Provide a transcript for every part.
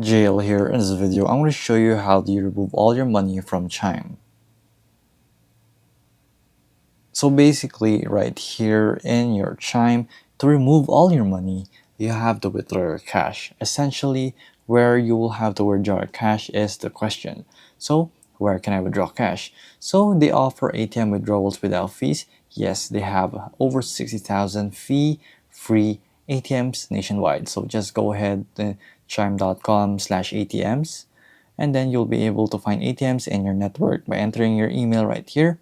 Jail here. In this video, I'm going to show you how do you remove all your money from Chime. So basically, right here in your Chime, to remove all your money, you have to withdraw your cash. Essentially, where you will have to withdraw your cash is the question. So where can I withdraw cash? So they offer ATM withdrawals without fees. Yes, they have over 60,000 fee-free ATMs nationwide. So just go ahead to chime.com/ATMs and then you'll be able to find ATMs in your network by entering your email right here.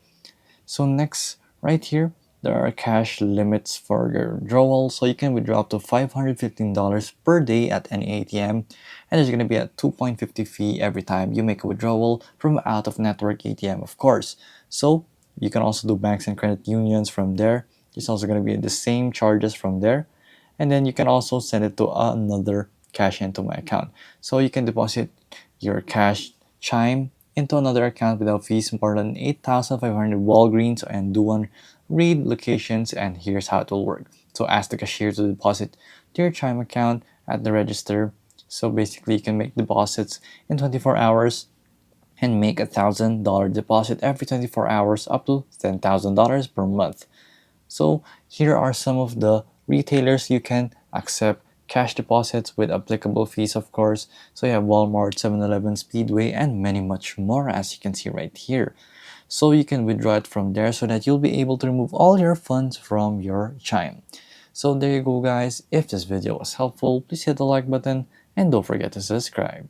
So next, right here, there are cash limits for your withdrawal. So you can withdraw up to $515 per day at any ATM. And there's going to be a 2.50 fee every time you make a withdrawal from out of network ATM, of course. So you can also do banks and credit unions from there. It's also going to be the same charges from there. And then you can also send it to another cash into my account. So you can deposit your cash Chime into another account without fees more than 8,500 Walgreens and Duan Read locations, and here's how it will work. So ask the cashier to deposit to your Chime account at the register. So basically you can make deposits in 24 hours and make $1,000 deposit every 24 hours up to $10,000 per month. So here are some of the retailers you can accept cash deposits with applicable fees, of course. So you have Walmart, 7-Eleven, Speedway, and many much more, as you can see right here. So you can withdraw it from there so that you'll be able to remove all your funds from your Chime. So there you go, guys. If this video was helpful, please hit the like button and don't forget to subscribe.